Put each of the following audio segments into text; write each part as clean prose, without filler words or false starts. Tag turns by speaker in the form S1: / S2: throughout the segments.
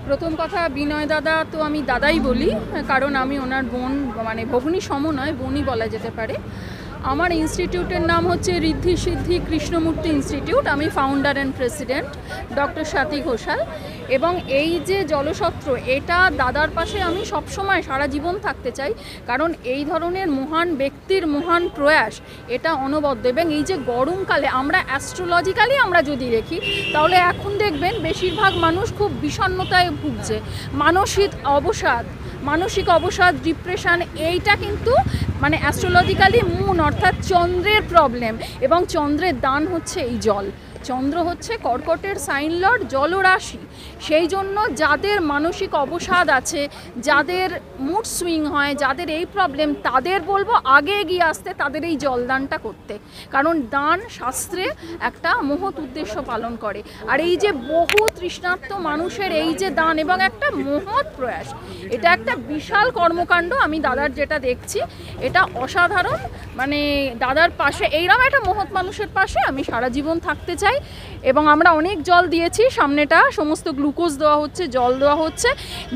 S1: প্রথম কথা বিনয় দাদা তো আমি দাদাই বলি, কারণ আমি ওনার বোন, মানে ভগ্নী সম নয়, বোনই বলা যেতে পারে। আমার ইনস্টিটিউটের নাম হচ্ছে ঋদ্ধি সিদ্ধি কৃষ্ণমূর্তি ইনস্টিটিউট। আমি founder and president doctor Swati Ghoshal. এবং এই যে জলসত্র, এটা দাদার পাশে আমি সবসময় সারা জীবন থাকতে চাই, কারণ এই ধরনের মহান ব্যক্তির মহান প্রয়াস এটা অনবদ্য। এবং এই যে গরমকালে আমরা অ্যাস্ট্রোলজিক্যালি আমরা যদি দেখি, তাহলে এখন দেখবেন বেশিরভাগ মানুষ খুব বিষণ্ণতায় ভুগছে, মানসিক অবসাদ, ডিপ্রেশন, এইটা কিন্তু মানে অ্যাস্ট্রোলজিক্যালি মুন অর্থাৎ চন্দ্রের প্রবলেম। এবং চন্দ্রের দান হচ্ছে এই জল। চন্দ্র হচ্ছে কর্কটের সাইন লর্ড, জলরাশি। সেই জন্য যাদের মানসিক অবসাদ আছে, যাদের মুড সুইং হয়, যাদের এই প্রবলেম, তাদের বলবো আগে এগিয়ে আসতে, তাদের এই জলদানটা করতে। কারণ দান শাস্ত্রে একটা মহৎ উদ্দেশ্য পালন করে। আর এই যে বহু তৃষ্ণার্ত মানুষের এই যে দান এবং একটা মহৎ প্রয়াস, এটা একটা বিশাল কর্মকাণ্ড। আমি দাদার যেটা দেখছি এটা অসাধারণ। মানে দাদার পাশে, এইরকম একটা মহৎ মানুষের পাশে আমি সারা জীবন থাকতে চাই। এবং আমরা অনেক জল দিয়েছি, সামনেটা সমস্ত গ্লুকোজ দেওয়া হচ্ছে, জল দেওয়া হচ্ছে।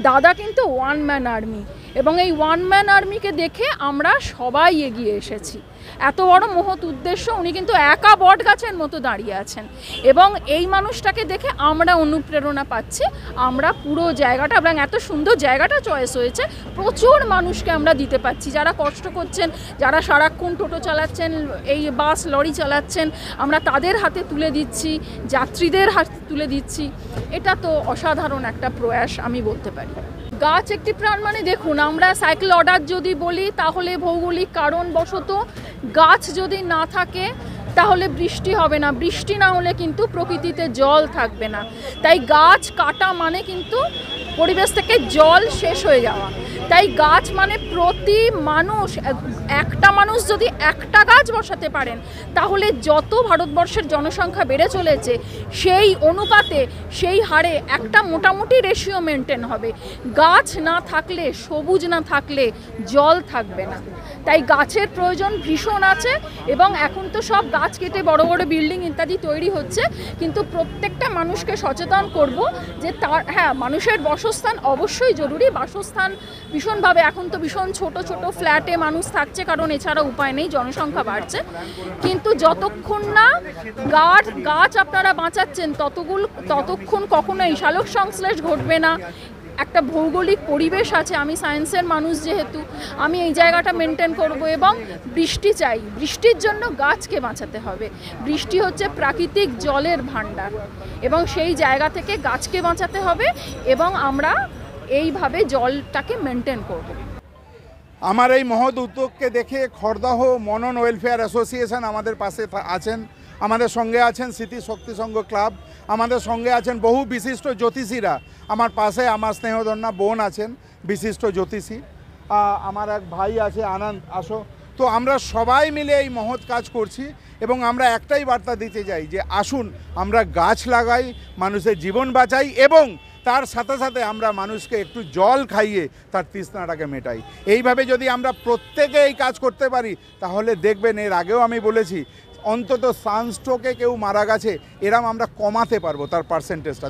S1: দাদা কিন্তু ওয়ান ম্যান আর্মি, এবং এই ওয়ান ম্যান আর্মিকে দেখে আমরা সবাই এগিয়ে এসেছি। এত বড় মহৎ উদ্দেশ্য, উনি কিন্তু একা বট গাছের মতো দাঁড়িয়ে আছেন। এবং এই মানুষটাকে দেখে আমরা অনুপ্রেরণা পাচ্ছি। আমরা পুরো জায়গাটা, এবং এত সুন্দর জায়গাটা চয়েস হয়েছে, প্রচুর মানুষকে আমরা দিতে পাচ্ছি। যারা কষ্ট করছেন, যারা সারাক্ষণ টোটো চালাচ্ছেন, এই বাস লরি চালাচ্ছেন, আমরা তাদের হাতে তুলে দিচ্ছি, যাত্রীদের হাতে তুলে দিচ্ছি। এটা তো অসাধারণ একটা প্রয়াস আমি বলতে পারি। গাছ একটি প্রাণ, মানে দেখুন, আমরা সাইকেল অর্ডার যদি বলি, তাহলে ভৌগোলিক কারণবশত গাছ যদি না থাকে তাহলে বৃষ্টি হবে না, বৃষ্টি না হলে কিন্তু প্রকৃতিতে জল থাকবে না। তাই গাছ কাটা মানে কিন্তু পরিবেশ থেকে জল শেষ হয়ে যাওয়া। তাই গাছ মানে প্রতি মানুষ, একটা মানুষ যদি একটা গাছ বসাতে পারেন, তাহলে যত ভারতবর্ষের জনসংখ্যা বেড়ে চলেছে সেই অনুপাতে, সেই হারে একটা মোটামুটি রেশিও মেনটেন হবে। গাছ না থাকলে, সবুজ না থাকলে জল থাকবে না। তাই গাছের প্রয়োজন ভীষণ আছে। এবং এখন তো সব গাছ কেটে বড় বড় বিল্ডিং ইত্যাদি তৈরি হচ্ছে, কিন্তু প্রত্যেকটা মানুষকে সচেতন করব যে তার, হ্যাঁ, মানুষের বাসস্থান অবশ্যই জরুরি। বাসস্থান ভীষণভাবে, এখন তো ভীষণ ছোট ছোট ফ্ল্যাটে মানুষ থাকছে, কারণ এছাড়া উপায় নেই, জনসংখ্যা বাড়ছে। কিন্তু যতক্ষণ না গাছ আপনারা বাঁচাচ্ছেন, ততক্ষণ কখনোই সালোক সংশ্লেষ ঘটবে না। একটা ভৌগোলিক পরিবেশ আছে, আমি সায়েন্সের মানুষ যেহেতু আমি এই জায়গাটা মেনটেন করব। এবং বৃষ্টি চাই, বৃষ্টির জন্য গাছকে বাঁচাতে হবে। বৃষ্টি হচ্ছে প্রাকৃতিক জলের ভাণ্ডার, এবং সেই জায়গা থেকে গাছকে বাঁচাতে হবে, এবং আমরা এইভাবে জলটাকে মেনটেন করব।
S2: আমার এই মহৎ উদ্যোগকে দেখে খড়দহ মনন ওয়েলফেয়ার অ্যাসোসিয়েশন আমাদের পাশে আছেন, আমাদের সঙ্গে আছেন স্মৃতি শক্তি সংঘ ক্লাব, আমাদের সঙ্গে আছেন বহু বিশিষ্ট জ্যোতিষীরা। আমার পাশে আমার স্নেহধন্যা বোন আছেন, বিশিষ্ট জ্যোতিষী। আমার এক ভাই আছে, আনন্দ, আসো। তো আমরা সবাই মিলে এই মহৎ কাজ করছি, এবং আমরা একটাই বার্তা দিতে চাই যে আসুন আমরা গাছ লাগাই, মানুষের জীবন বাঁচাই, এবং তার সাথে সাথে আমরা মানুষকে একটু জল খাইয়ে তার তৃষ্ণাটাকে মেটাই। এইভাবে যদি আমরা প্রত্যেকে এই কাজ করতে পারি, তাহলে দেখবেন, এর আগেও আমি বলেছি, অন্তত সানস্ট্রোকে কেউ মারা গেছে এরম আমরা কমাতে পারবো তার পার্সেন্টেজটা।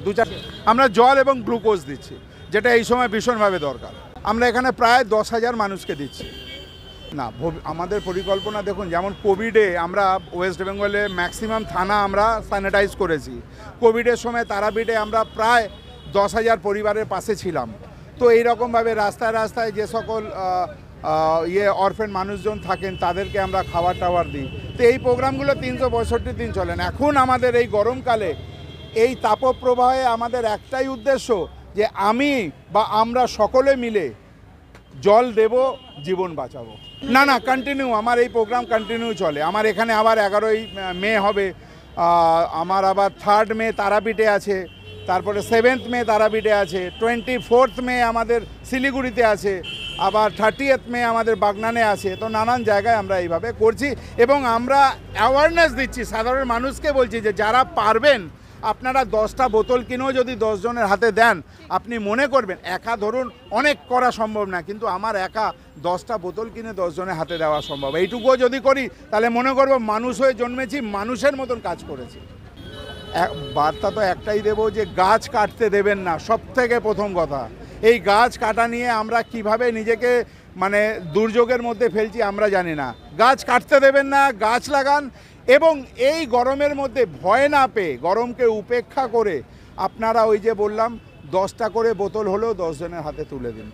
S2: আমরা জল এবং গ্লুকোজ দিচ্ছি, যেটা এই সময় ভীষণভাবে দরকার। আমরা এখানে প্রায় 10,000 মানুষকে দিচ্ছি। না, আমাদের পরিকল্পনা দেখুন, যেমন কোভিডে আমরা ওয়েস্ট বেঙ্গলে ম্যাক্সিমাম থানা আমরা স্যানিটাইজ করেছি। কোভিডের সময় তারাপীঠে আমরা প্রায় 10,000 পরিবারের পাশে ছিলাম। তো এইরকমভাবে রাস্তায় রাস্তায় যে সকল অরফেন মানুষজন থাকেন, তাদেরকে আমরা খাবার টাওয়ার দিই। তো এই প্রোগ্রামগুলো 365 দিন চলেন। এখন আমাদের এই গরমকালে, এই তাপপ্রবাহে আমাদের একটাই উদ্দেশ্য যে আমি বা আমরা সকলে মিলে জল দেব, জীবন বাঁচাবো। না, কন্টিনিউ আমার এই প্রোগ্রাম কন্টিনিউ চলে। আমার এখানে আবার 11ই মে হবে, আমার আবার 3rd মে তারাপীঠে আছে, তারপরে 7th মে তারাপীঠে আছে, 24th মে আমাদের শিলিগুড়িতে আছে, আবার 30th মে আমাদের বাগনানে আছে। তো নানান জায়গায় আমরা এইভাবে করছি, এবং আমরা অ্যাওয়ারনেস দিচ্ছি, সাধারণ মানুষকে বলছি যে যারা পারবেন আপনারা 10টা বোতল কিনেও যদি 10 জনের হাতে দেন, আপনি মনে করবেন, একা ধরুন অনেক করা সম্ভব না, কিন্তু আমার একা 10টা বোতল কিনে 10 জনের হাতে দেওয়া সম্ভব। এইটুকুও যদি করি, তাহলে মনে করব মানুষ হয়ে জন্মেছি, মানুষের মতন কাজ করেছি। বার্তা তো একটাই দেবো যে গাছ কাটতে দেবেন না, সবথেকে প্রথম কথা। এই গাছ কাটা নিয়ে আমরা কিভাবে নিজেকে মানে দুর্যোগের মধ্যে ফেলছি আমরা জানি না। গাছ কাটতে দেবেন না, গাছ লাগান, এবং এই গরমের মধ্যে ভয় না পেয়ে, গরমকে উপেক্ষা করে আপনারা ওই যে বললাম 10টা করে বোতল হলেও 10 জনের হাতে তুলে দিন।